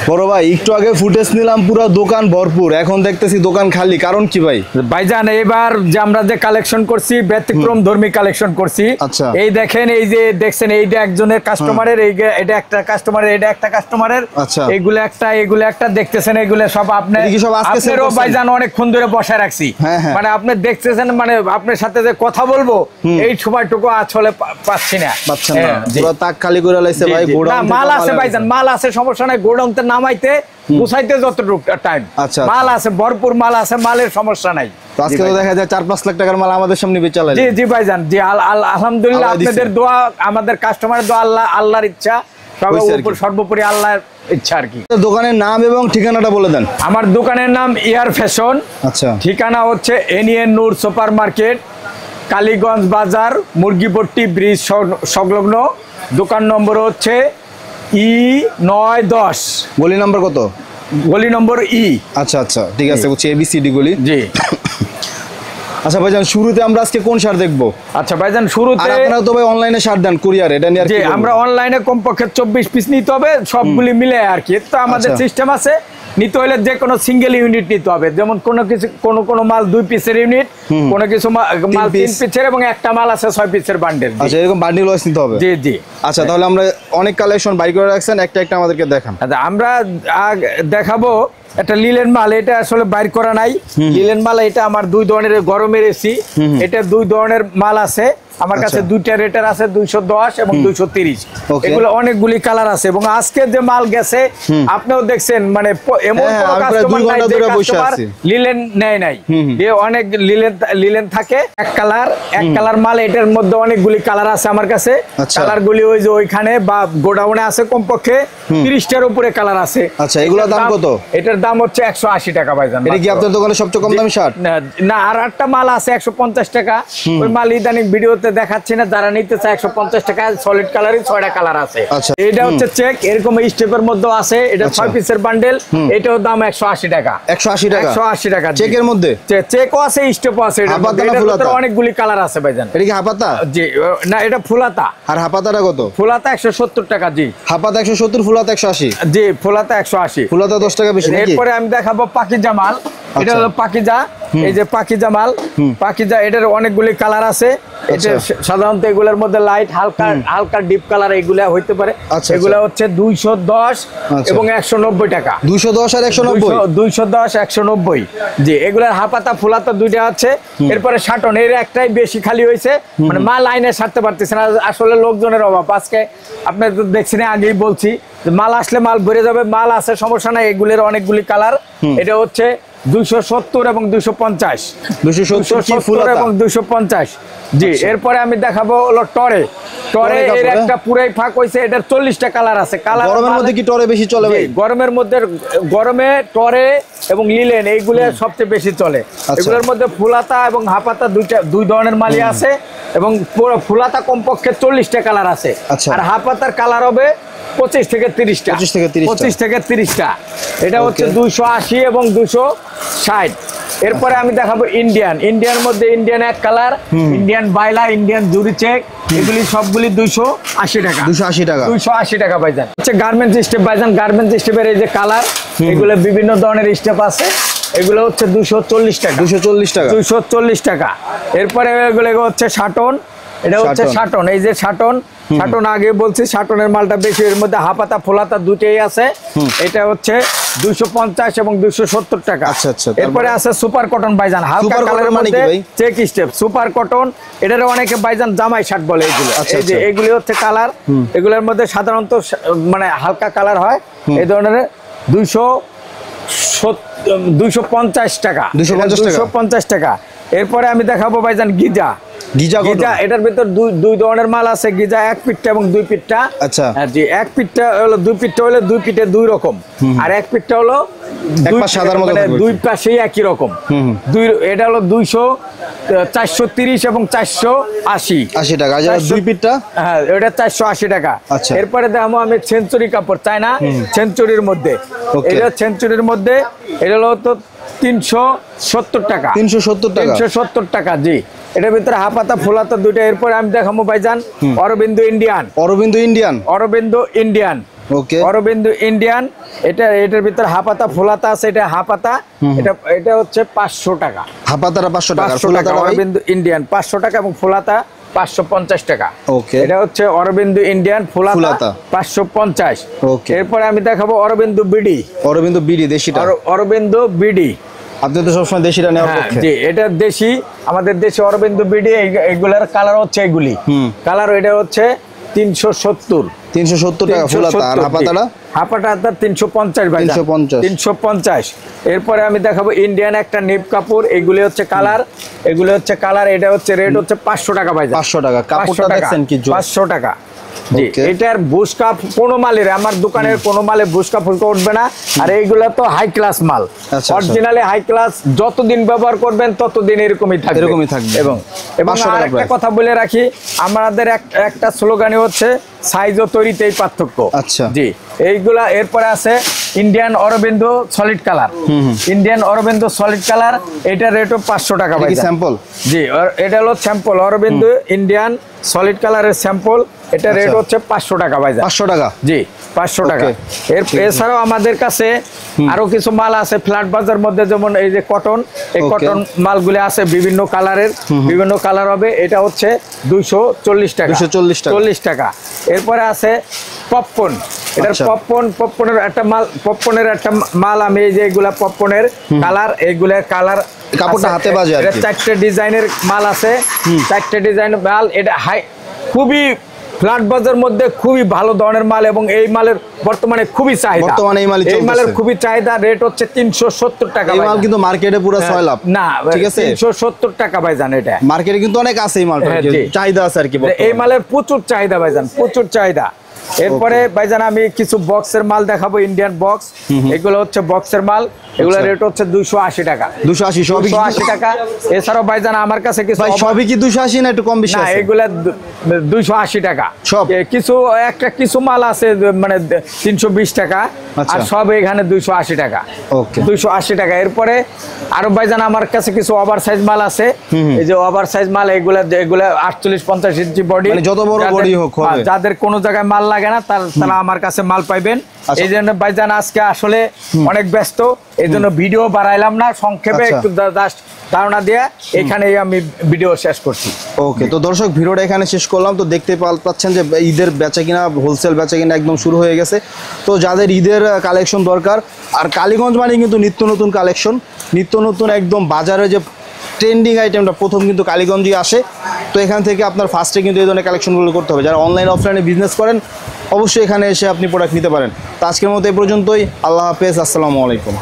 বড় ভাই একটু আগে ফুটেজ নিলাম, পুরো দোকান ভরপুর, এখন দেখতেছি দোকান খালি, কারণ কি ভাই? ভাইজান এবার যে আমরা যে কালেকশন করছি ব্যতিক্রম ধর্মী কালেকশন করছি। আচ্ছা, এই দেখেন, এই যে দেখছেন, এইটা একজনের কাস্টমারের, এটা একটা কাস্টমারের, এটা একটা কাস্টমারের। আচ্ছা, এগুলো একটা দেখতেছেন, এগুলো সব আপনারও ভাইজান অনেকক্ষণ ধরে বসায় রাখছি। মানে আপনি দেখতেছেন, মানে আপনার সাথে যে কথা বলবো এই সময়টুকু আসলে পাচ্ছি না। পুরো তাক খালি করে লাইছে ভাই। গোডাউন মাল আছে ভাইজান, মাল আছে, সমস্যা নাই। গোডাউনতে নামাইতে গুছাইতে যতটুকু টাইম, মাল আছে, ভরপুর মাল আছে, মালের সমস্যা নাই। আজকে তো দেখা যায় 4-5 লাখ টাকার মাল আমাদের সামনে বেচালেন। জি জি ভাইজান, জি আলহামদুলিল্লাহ, আপনাদের দোয়া, আমাদের কাস্টমারের দোয়া, আল্লাহর ইচ্ছা, সর্বোপরি আল্লাহর ইচ্ছা আর কি। দোকানের নাম এবং ঠিকানাটা বলে দেন। আমার দোকানের নাম ইয়ার ফ্যাশন। আচ্ছা, ঠিকানা হচ্ছে এনিএন নূর সুপার মার্কেট, কালীগঞ্জ বাজার, মুরগিপট্টি ব্রিজ সংলগ্ন। দোকান নম্বর হচ্ছে E910। গলি নাম্বার কত? গলি নম্বর ই। আচ্ছা আচ্ছা, ঠিক আছে, বুঝছি, ABCD গলি। জি। আচ্ছা ভাইজান, শুরুতে আমরা আজকে কোন শার্ট দেখবো? আচ্ছা ভাইজান, শুরুতে আপনারা তো ভাই অনলাইনে শার্ট দেন, কুরিয়ার, এটা নিয়ে আর কি? আমরা অনলাইনে কমপক্ষে 24 পিস নিতে হবে, সবগুলি মিলে আর কি। তো আমাদের সিস্টেম আছে, নিতে হলে যে কোনো সিঙ্গেল ইউনিট নিতে হবে। যেমন কোনো মাল 2 পিসের ইউনিট, কোনো কিছু মাল 3 পিসের, এবং একটা মাল আছে 6 পিসের বান্ডেল। আচ্ছা, এরকম বান্ডেল ওয়াইজ নিতে হবে? জি জি। আচ্ছা, তাহলে আমরা অনেক কালেকশন বাই করে রাখছেন, একটা একটা আমাদেরকে দেখান। আচ্ছা, আমরা দেখাবো একটা লিলেন মাল, এটা আসলে বাইর করা নাই। লিলেন মাল, এটা আমার 2 ধরনের গরমের এসি, এটা 2 ধরনের মাল আছে আমার কাছে। 2টা রেটার আছে, 210 এবং 230। এগুলো অনেকগুলি কালার আছে, এবং আজকে যে মাল গেছে আপনিও দেখছেন, মানে এমন লিলেন নেয় নাই, অনেক লিলেন থাকে। এক কালার মাল, এটার মধ্যে অনেকগুলি কালার আছে আমার কাছে। কালার গুলি ওই যে ওইখানে বা গোডাউনে আছে, কমপক্ষে 30টার উপরে কালার আছে। আচ্ছা, এগুলোর দাম কত? এটার দাম হচ্ছে 180 টাকা ভাইজান। এটা কি আপনার দোকানে সবচেয়ে কম দামি শার্ট? না, আর একটা মাল আছে 150 টাকা, ওই মাল ইদানিং ভিডিওতে দেখাচ্ছি না। যারা নিতে চায় 150 টাকা, সলিড কালারই 6টা কালার আছে। এটা হচ্ছে চেক, এরকম স্টেপের মধ্যে আছে, এটা 6 পিসের বান্ডেল, এটাও দাম 180 টাকা। 180 টাকা? 180 টাকা। চেকের মধ্যে চেকও আছে, স্টেপও আছে, অনেকগুলি কালার আছে ভাইজান। এটা কি হাপাতা? জি না, এটা ফুলাতা। আর হাপাতাটা কত? ফুলাতা 170 টাকা। জি, হাপাতা 170, ফুলাতা 180। জি, ফুলাতা 180, ফুলাতা 10 টাকা বেশি। এরপরে আমি দেখাবো পাকিজা মাল। এটা হলো পাকিজা, এই যে পাকিজা মাল। পাকিজা, এটার অনেকগুলি কালার আছে। এটা সাধারণত এগুলোর মধ্যে লাইট, হালকা ডিপ কালার এগুলা হইতে পারে। এগুলা হচ্ছে 210 এবং 190 টাকা। 210 আর 190? 210, 190। জি, এগুলার হাপাতা ফুলাতা দুইটা আছে। এরপরে শাটন, এর একটাই বেশি খালি হয়েছে, মানে মাল লাইনে সারতে পারতেছে না, আসলে লোকজনের অভাব। আজকে আপনি তো দেখছেন, আগেই বলছি, মাল আসলে মাল ভরে যাবে, মাল আছে, সমস্যা নাই। এগুলোর অনেকগুলি কালার। এটা হচ্ছে 270 এবং 250। 270 এবং 250। জি, এরপরে আমি দেখাবো হলো টরে। এর একটা পুরাই ফাঁক হয়েছে, এটার 40টা কালার আছে। গরমের মধ্যে কি টরে বেশি চলে ভাই? গরমে টরে এবং লিলেন এইগুলো সবচেয়ে বেশি চলে। এগুলোর মধ্যে ফুলাতা এবং হাপাতা 2 ধরনের মালই আছে, এবং ফুলাতা কমপক্ষে 40টা কালার আছে, আর হাপাতার কালার হবে 25 থেকে 30টা। 25 থেকে 30টা। এটা হচ্ছে 280 এবং 260। এরপরে আমি দেখাবো ইন্ডিয়ান মধ্যে ইন্ডিয়ান এক কালার, ইন্ডিয়ান বাইলা, ইন্ডিয়ান জুরি চেক, এগুলি সবগুলি 280 টাকা। 280 টাকা ভাইজান। হচ্ছে গার্মেন্টস স্টেপ ভাইজান। গার্মেন্টস স্টেপের এই যে কালার, এগুলো বিভিন্ন ধরনের স্টেপ আছে। এগুলো হচ্ছে 240 টাকা। 240 টাকা। এরপরে এগুলো হচ্ছে শাটন। এটা হচ্ছে শাটন, এই যে শাটন আগে বলছি, শাটনের মালটা বেশি। এর মধ্যে হাপাতা ফুলাতা দুটেই আছে। এটা হচ্ছে 250 এবং 270 টাকা। এরপরে আছে সুপার কটন ভাইজান, হালকা কালারের মধ্যে চেক স্টেপ, সুপার কটন। এটার অনেকে ভাইজান জামাই শার্ট বলে। এগুলো এই যে এগুলি হচ্ছে কালার। এগুলোর মধ্যে সাধারণত মানে হালকা কালার হয়। এই ধরনের 250 টাকা। 250 টাকা। এরপরে আমি দেখাবো ভাইজান গিজা। এটার ভিতর 2 ধরনের মাল আছে, গিজা 1 পিঠটা এবং 2 পিঠটা। আচ্ছা, জি, 1 পিঠটা হলো 2 পিঠটা হলো 2 পিঠে 2 রকম, আর 1 পিঠটা হলো 2 পাশেই একই রকম। এটা হলো 430 এবং 480 টাকা। 2 পিঠটা, হ্যাঁ, এটা 480 টাকা। এরপরে দেখো আমি সেঞ্চুরি কাপড়, চাই না, সেঞ্চুরির মধ্যে, এটা সেঞ্চুরির মধ্যে, এটা হলো তো 370 টাকা। 370 টাকা। জি, এটার ভিতরে হাপাতা ফুলাতা দুইটা। এরপরে আমি দেখাবো ভাইজান অরবিন্দো ইন্ডিয়ান। ওকে অরবিন্দু ইন্ডিয়ান, এটার ভিতরে হাফাতা ফুলাতা আছে, এটা হাফাতা, এটা হচ্ছে 500 টাকা। হাফাতারা 500 টাকা, 500 টাকা অরবিন্দু ইন্ডিয়ান 500 টাকা এবং ফুলাতা 550 টাকা। ওকে, এটা হচ্ছে অরবিন্দু ইন্ডিয়ান ফুলাতা 550। ওকে, এরপরে আমি দেখাবো অরবিন্দু বিডি। অরবিন্দু বিডি দেশিটা, অরবিন্দু বিডি। আপনি তো সবসময় দেশিটা নেওয়ার পক্ষে। জি, এটা দেশি, আমাদের দেশি অরবিন্দু বিডি। এগুলার কালার হচ্ছে এগুলি, কালার এটা হচ্ছে 370 টাকা ফুলাতা। আর হাফাতাটা? হাফাটা 350 ভাই, 350। এরপরে আমি দেখাবো ইন্ডিয়ান একটা নিপ কাপড়, এগুলি হচ্ছে কালার, এগুলি হচ্ছে কালার, এটা হচ্ছে রেট হচ্ছে 500 টাকা ভাই। 500 টাকা কাপড়টা দেখছেন কি? 500 টাকা। জি, এটার বুশকা কোনো মালের, আমার দোকানের কোনো মালে বুশকা ফুলকা উঠবে না। আর এইগুলা তো হাই ক্লাস মাল, অরিজিনালি হাই ক্লাস, যতদিন ব্যবহার করবেন ততদিন এরকমই থাকবে। এবং আরেকটা কথা বলে রাখি, আমাদের একটা স্লোগানই হচ্ছে সাইজ ও তৈরিতেই পার্থক্য। আচ্ছা, জি, এইগুলা। এরপরে আছে Indian Arabindu solid colour, Indian Arabindu solid colour, এটা রেটও 500 টাকা ভাই। স্যাম্পল? জি, এটা হলো স্যাম্পল অরবিন্দু ইন্ডিয়ান সলিড কালারের স্যাম্পল, এটা রেট হচ্ছে 500 টাকা ভাই। 500 টাকা? জি, 500 টাকা। এছাড়াও আমাদের কাছে আরো কিছু মাল আছে ফ্ল্যাট বাজার মধ্যে, যেমন এই যে কটন, এই কটন মালগুলো আছে বিভিন্ন কালারের, বিভিন্ন কালার হবে। এটা হচ্ছে 240 টাকা, 240 টাকা। এরপরে আছে পপকর্ন, এটার পপকর্নের একটা মাল, পপকর্নের একটা মাল আমি এই যে এগুলা পপকর্নের কালার, এইগুলার কালার কাপড়টা হাতে বাজে আর কি। 4টে ডিজাইনের মাল আছে, 4টে ডিজাইনের মাল। এটা হাই, খুবই ফ্ল্যাট বাজার মধ্যে খুবই ভালো ধরনের মাল, এবং এই মালের বর্তমানে খুবই চাহিদা। বর্তমানে এই মালের খুবই চাহিদা। রেট হচ্ছে 370 টাকা। এই মাল কিন্তু মার্কেটে পুরো 6 লাখ। না, ঠিক আছে, 370 টাকা ভাইজান। এটা মার্কেটে কিন্তু অনেক আছে এই মালটা, চাহিদা আছে আর কি। এই মালের প্রচুর চাহিদা ভাইজান, প্রচুর চাহিদা। এরপরে ভাইজান আমি কিছু বক্সের মাল দেখাবো, ইন্ডিয়ান বক্স। এগুলো হচ্ছে বক্সের মাল, এগুলো রেট হচ্ছে 280 টাকা। 280 টাকা। এছাড়াও ভাইজান আমার কাছে কিছু, সবই কি 280 না একটু কম বেশি আছে? না, এগুলা 280 টাকা সব। কিছু মাল আছে মানে 320 টাকা, আর সব এখানে 280 টাকা। ওকে, 280 টাকা। এরপরে আরো ভাইজান আমার কাছে কিছু ওভার সাইজ মাল আছে, এই যে ওভার সাইজ মাল, এগুলা 48-50 ইঞ্চি বডি, যত বড় বডি হোক, যাদের কোনো জায়গায় মাল লাগে না তারা আমার কাছে মাল পাইবেন। এই জন্য ভাইজান আজকে আসলে অনেক ব্যস্ত, এই জন্য ভিডিও বাড়াইলাম না, সংক্ষেপে একটু জাস্ট ধারণা দিয়ে এখানেই আমি ভিডিও শেষ করছি। ওকে, তো দর্শক ভিডিওটা এখানে শেষ করলাম। তো দেখতে পাচ্ছেন যে ঈদের বেচা কিনা, হোলসেল বেচা কিনা একদম শুরু হয়ে গেছে। তো যাদের ঈদের কালেকশন দরকার, আর কালীগঞ্জ মানে কিন্তু নিত্য নতুন কালেকশন, নিত্য নতুন একদম বাজারে যে ট্রেন্ডিং আইটেমটা প্রথম কিন্তু কালীগঞ্জই আসে। তো এখান থেকে আপনার ফার্স্টে কিন্তু এই ধরনের কালেকশনগুলো করতে হবে। যারা অনলাইন অফলাইনে বিজনেস করেন অবশ্যই এখানে এসে আপনি প্রোডাক্ট নিতে পারেন। তো আজকের মতো এই পর্যন্তই। আল্লাহ হাফেজ, আসসালামু আলাইকুম।